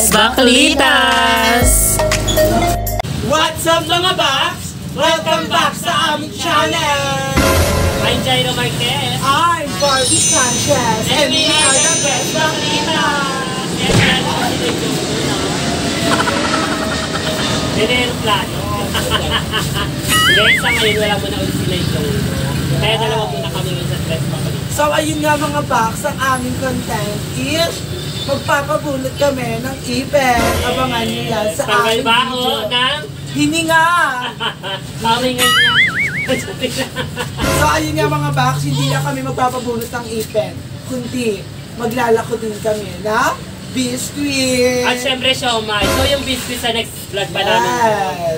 Tres Baklitas! What's up mga Baks? Welcome back sa aming channel! I'm Jairo Marquez. I'm Barbie Sanchez. And we are the Tres Baklitas! Yes, yan ako sila yung plano. Dahil sa ngayon, wala mo na ulit sila yung kaya dalawa muna kami ngayon sa Tres Baklitas. So ayun nga mga Baks, ang aming content is magpapabunot kami ng ipin. Abangan nyo yan sa aming video. ng hininga! Kami ngayon So ayun nga mga Baks, hindi na kami magpapabunot ng ipin, kundi maglalako din kami na biscuit! At syempre siomay. So yung biscuit sa next vlog pa namin.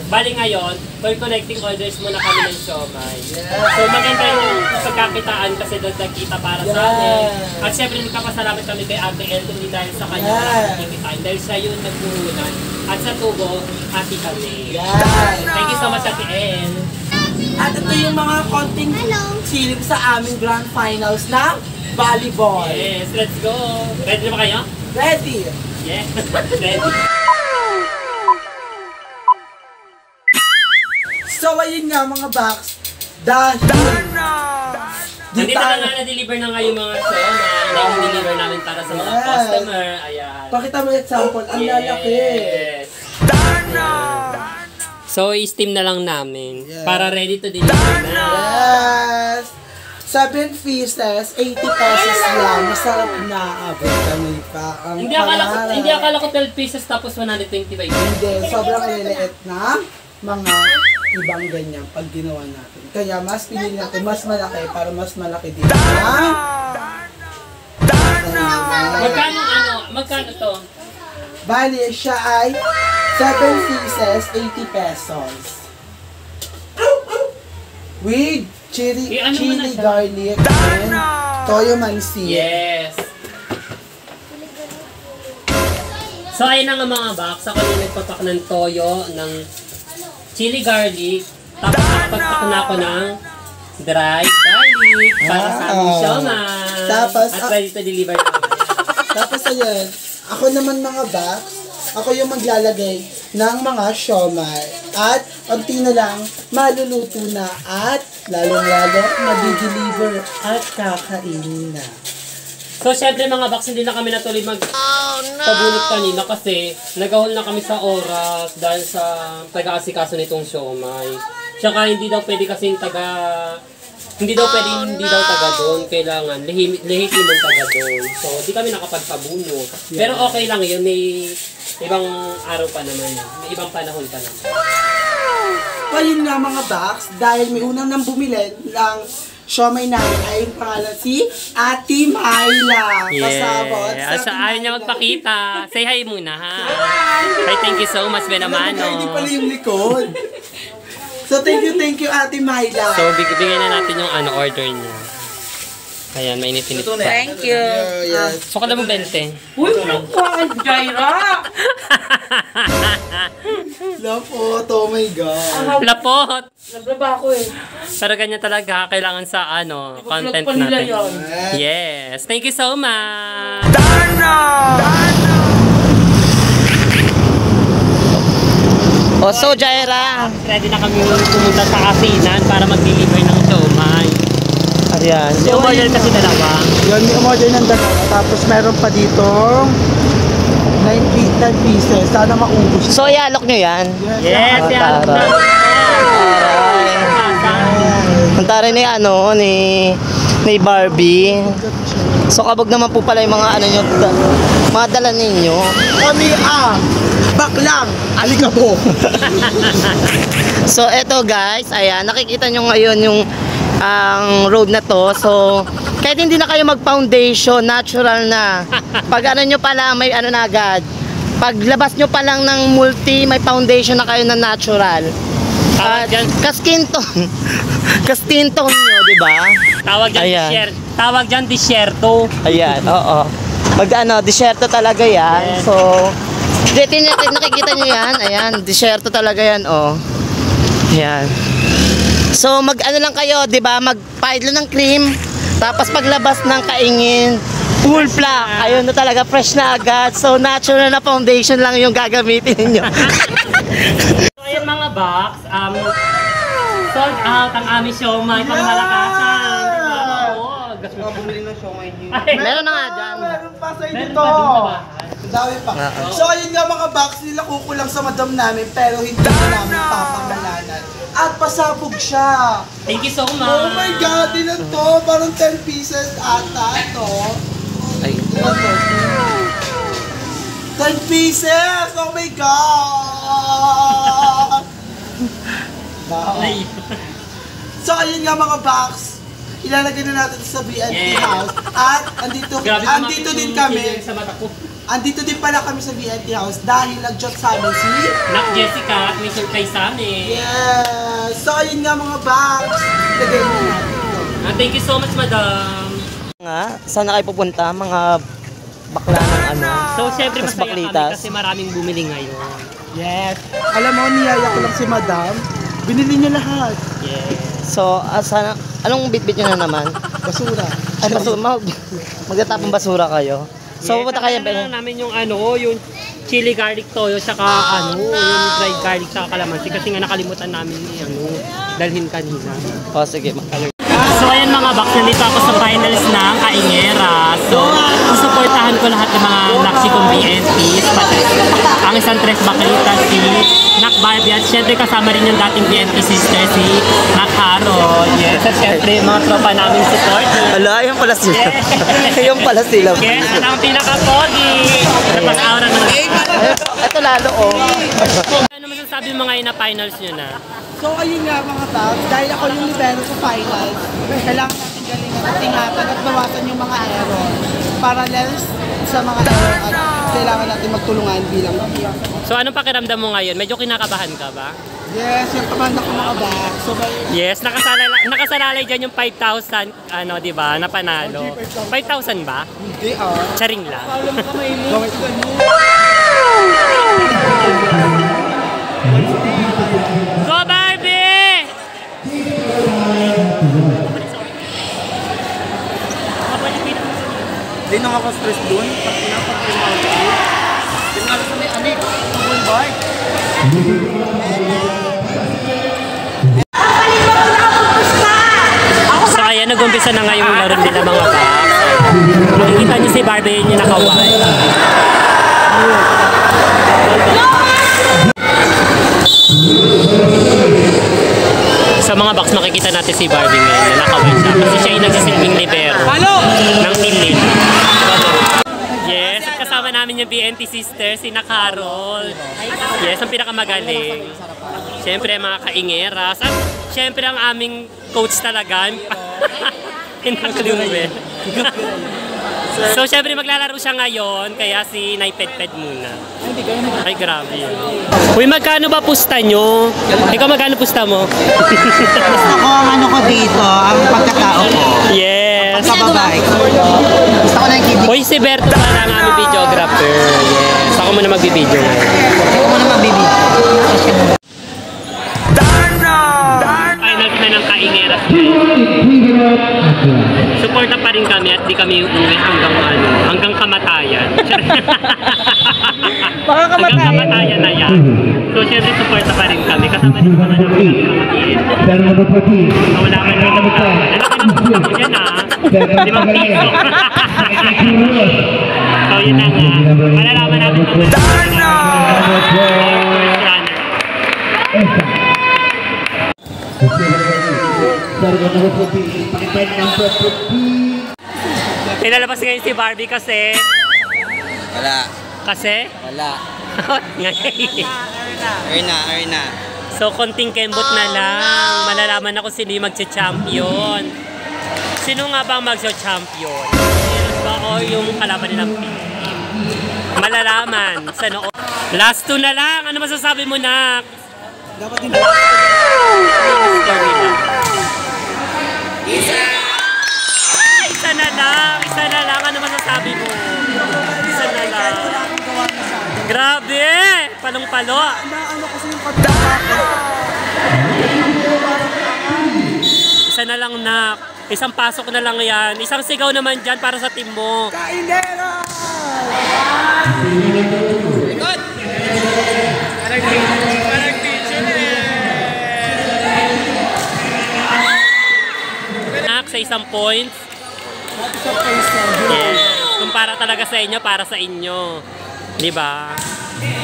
Bali ngayon, for collecting orders muna kami ng siomay. So maganda yung pagkakitaan kasi doon nagkita para sa amin. At syempre nagpapasalamat kami kay Ate El kundi dahil sa kanya nagkikitaan. Dahil siya yung nagpuhunan. At sa tubo, happy kami. Thank you so much Ate El. At ito yung mga konting silip sa aming grand finals na volleyball. Yes, let's go! Ready na ba kayo? Ready? Yes, ready. So ayun nga mga Baks, dahil Nandito na nga na-deliver na nga yung mga siomay na i-deliver namin para sa mga customer. Ayan. Pakita mo yung example, ang lalaki. Yes. So, i-steam na lang namin para ready to deliver na. Yes! 7 pieces, 80 pesos lang. Masarap na abot kami pa. Hindi akala ko 12 pieces tapos 125. Hindi, sobrang liliit na mga ibang ganyan pag ginawa natin. Kaya mas pinili natin mas malaki para mas malaki din. Magkano to? Bali, siya ay 7 pieces, 80 pesos. With chili garlic and toyo mansi. Yes. So ayun na nga mga Baks, ako yung nagpapak ng toyo, ng chili garlic, tapos nakapagpak na ako ng dried garlic para sa aming siomay. Tapos, at ready to deliver na. Tapos ayun, ako naman mga Baks, ako yung maglalagay ng mga siomay. At unti na lang, maluluto na at lalong-lalo madi-deliver at kakainin na. So syempre mga Baks, hindi na kami natuloy magpabunot kanina kasi nagahol na kami sa oras dahil sa taga-asikaso nitong siomay. Tsaka hindi daw pwede kasing hindi daw taga doon, kailangan lehitimong taga doon. So, di kami nakapagpabunot. Pero okay lang yun, may ibang araw pa naman. May ibang panahon pa naman. Ayun nga mga Baks, dahil may unang nang bumili ng siomay namin ay yung pangalan si Ate Myla. Kasabot. Ayaw niya magpakita. Say hi muna ha. Hi, thank you so much, Benamano. Hindi pala yung likod. So thank you Ate Myla. So bigyan na natin yung order niya. Ayan, mainit-init pa. Thank you. So kala mo 20. Uy, bakit Jaira? Lapot, oh my God. Lapot! Naglaba ako eh. Pero ganyan talaga, kailangan sa content natin. Yes, thank you so much! O so Jaira. Ready na kami pumunta sa kasinan para mag-deliver ng siomay. Ayan. So, umorder kasi dalawa. Yun, may umorder ng dalawa. Tapos meron pa dito 9 pieces. Sana maubos. So ialok nyo yan? Yes, yan. Ang taray ni Barbie. So kabog naman po pala yung mga nyo, mga dala ninyo. Kami baklang alikabo. So eto guys, ayan, nakikita nyo ngayon yung ang road na to. So kahit hindi na kayo mag-foundation, natural na. Pag nyo pa lang, may na agad. Paglabas nyo pa lang ng multi, may foundation na kayo na natural. Kaskin tone. Kaskin tone nyo, di ba? Tawag dyan disyerto. Ayan, oo. Disyerto talaga yan. Yes. So, nakikita nyo yan. Ayan, disyerto talaga yan, oh. Ayan. So, lang kayo, di ba? Mag-paidlo ng cream. Tapos paglabas ng kaingin, Full black. Ayun na talaga, fresh na agad. So, natural na foundation lang yung gagamitin ninyo. So, ayan mga box, sold out ang aming siomay pang malakasan. Bumili ng siomay niyo. Meron na nga dyan. Meron pa sa inyo Meron to. pa dun sa bahay. Ang dami pa. So ayun nga mga box nila kukulang sa madam namin pero hindi na namin papangalanan. At pasabog siya. Thank you so much. Oh my God, ilan to? Parang 10 pieces ata ito. Ay. Ilan to? 10 pieces! Oh my God! Ay. So ayun nga mga box, ilalagay na natin sa BNT Yeah. house. At andito din kami. Sa mata ko. Andito din pala kami sa BNT house dahil nag-jot sa amin si... Nak Jessica at may surprise sa amin. Yes! So ayun nga mga box, ilagay mo natin ito. Thank you so much, madam. Nga, saan na kayo pupunta? Mga bakla ng ano? So, syempre Mas masaya kami baklitas. kasi maraming bumili ngayon. Yes! Alam mo, niyaya ko lang si madam. Binili niya lahat. Yes. So, sana, anong bitbit nyo na naman? Basura. Ay, magtatapong basura kayo. So, pupunta kayo. Kasama na namin yung yung chili garlic toyo tsaka yung dried garlic tsaka kalamansi kasi nga nakalimutan namin dalhin kanina. O, sige. So ayan mga box, nandito ako sa finals ng Kaingera. So, susuportahan ko lahat ng mga naksi kong BNPs. Pati ang isang tres baklita si Nak Barbie at syempre kasama rin yung dating BNP sister si Nak Harold. Yes, at syempre mga tropa namin support. Hala, yung pala sila. yung pala sila. Yes, at ang pinaka-pogi. Napag-aura ng Ito lalo, oh. Ano masasabi mo ngayon na finals nyo na? So ayun nga mga box, dahil ako yung libero sa finals, kailangan natin galingan at ingatan at bawasan yung mga error para less sa mga error at kailangan natin magtulungan bilang team. So anong pakiramdam mo ngayon? Medyo kinakabahan ka ba? Yes, yung command ako mga box. So Yes, nakasalalay dyan yung 5,000, di ba, na panalo. 5,000 ba? hindi Charing lang. Go Barbie! Hindi nang ako stress doon. Pag pinapag-film ako doon. Hindi nga sa may anik. Ang bike. So ayan, nag-umpisa na nga yung laro nila mga box. Makikita niyo si Barbie yun yung nakaway. Sa mga box, makikita natin si Barbie ngayon na nakaway siya. Kasi siya yung nagsisilbing libero ng team nila. Yes, at kasama namin yung BNT sister, si Nak Harold. Yes, ang pinakamagaling. Siyempre mga kaingeras. At siyempre ang aming coach talaga. Hinakluwe. So siyempre maglalaro siya ngayon, kaya si Naipedped muna. Ay grabe yun. Uy, magkano ba pusta nyo? Ikaw magkano pusta mo? Gusto ko ang ano ko dito, ang pagkatao ko. Yes. Kababay. Gusto ko na yung kibig. Uy, si Berto pala ang aming videographer. Yes. Ako muna magbibideo ngayon. Ako muna mabibig. Final na ng Kaingeras. Suporta pa rin kami at di kami uuwi hanggang kamatayan. Hanggang kamatayan na yan. So, syempre, suporta pa rin kami. Kasama din naman namin mga kids. Wala ka naman naman. Ano ka yan 5 piso. So, yun na nga. Malalaman natin kung first Pinalabas ngayon si Barbie kasi... Wala. Kasi? Wala. Erna. So, konting kembot na lang. Malalaman na kung sino yung magsi-champion. Sino nga ba ang magsi-champion? Ba o yung kalaban nilang team? Malalaman sa noo. Last 2 na lang. Ano masasabi mo, Nak? dapat din Isa na lang. Ano masasabi mo? Isa na lang. Grabe! Palong-palo. ano kasi yung pagkakako. Isa na lang, Nak. Isang pasok na lang yan. Isang sigaw naman dyan para sa team mo. Kainero! Sa isang points. Yes. Kung para talaga sa inyo, para sa inyo. Diba?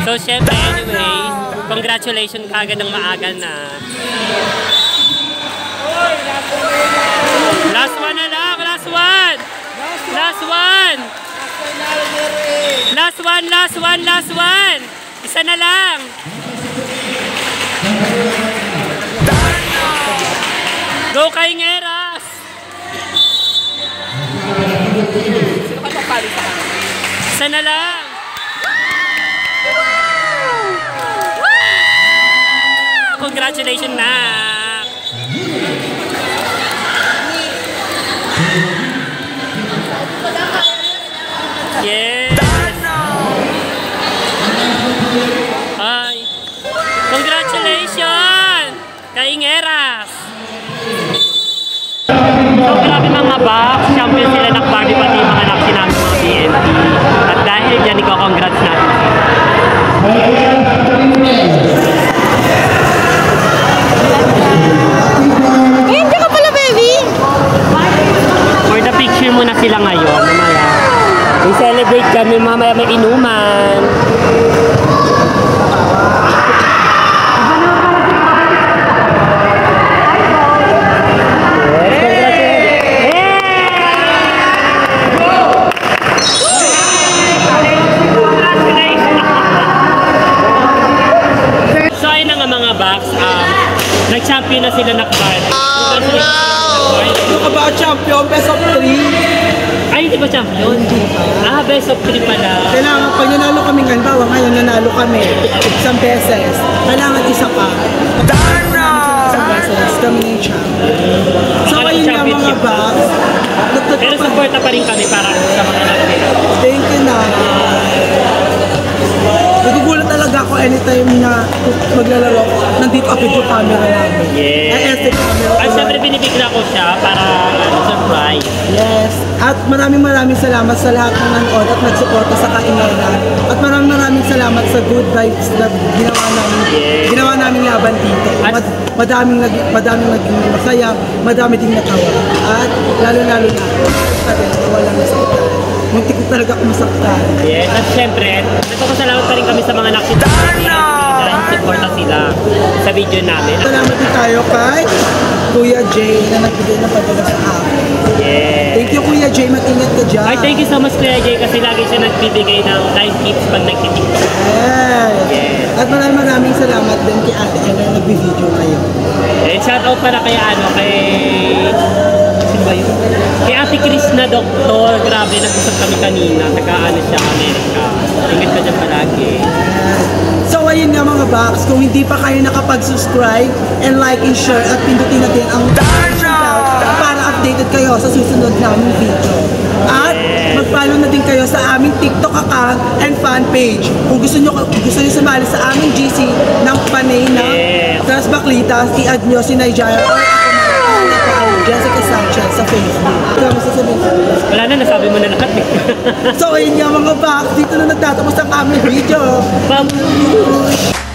So, syempre, anyways, congratulations kagad ng maaga na. Last one na lang! Last one! Last one! Last one! Last one! Last one! Isa na lang! Go Kaingeras! Sino ka papali sa kanya? Isa na lang! Congratulations na! Yes! Ay! Congratulations! Kaingeras! So grabe mga box, champion sila ng party pati yung mga anak namin mga BNP. At dahil dyan, iko-congrats natin. Hindi ka pala, baby! For the picture muna sila ngayon, mamaya. I-celebrate kami, mamaya may inuman. Nag-champion na sila nakbal. Oh no! Ano ka ba, champion? Best of 3? Ay, hindi ba champion? Ah, best of 3 pala. Kailangan, pag nanalo kami ngayon, bawa ngayon nanalo kami isang beses, kailangan isa pa. Isang beses, kami yung champion. So, ayun nga mga box. Pero supporta pa rin kami para sa mga natin. Thank you na. Nagugulat talaga ako anytime na maglalaro, nandito ako yung camera namin. Yes. Ay, ethic camera. At syempre binibigla ko siya para surprise. Yes. At maraming salamat sa lahat ng nanood at nagsuporta sa Kaingeran. At maraming salamat sa good vibes na ginawa namin laban dito. Madaming naging masaya, madami din natawa. At lalo-lalo na, walang nasaktan. Muntik ko talaga kumasaktan. Yes, at syempre, nagpapasalamat pa rin kami sa mga nakita namin dahil supporta sila sa video namin. Salamat din tayo kay Kuya Jay na nagbigay ng padala sa akin. Yes. Thank you Kuya Jay, mag-ingat ka dyan. Ay, thank you so much Kuya Jay kasi lagi siya nagbibigay ng live tips pag nagtitiktok. Yes. Yes. At maraming salamat din kay Ate Ella na nag-video ngayon. And shout out para kay sino ba yun? Kay Ate Chris na doktor. Grabe, nag-usap kami kanina. Taga-ano siya, Amerika. Ingat ka dyan palagi. So ayun nga mga box, kung hindi pa kayo nakapag-subscribe and like and share at pindutin natin ang notification bell para updated kayo sa susunod naming video. At mag-follow na din kayo sa aming TikTok account and fan page. Kung gusto nyo sumali sa aming GC ng Panay na Transbaclitas, i-add nyo si Nigel or ako Jessica Sanchez sa Facebook. Ito ang masasabihin ko. Wala na, nasabi mo na lahat. So ayun nga mga box, dito na nagtatapos ang aming video. Bye!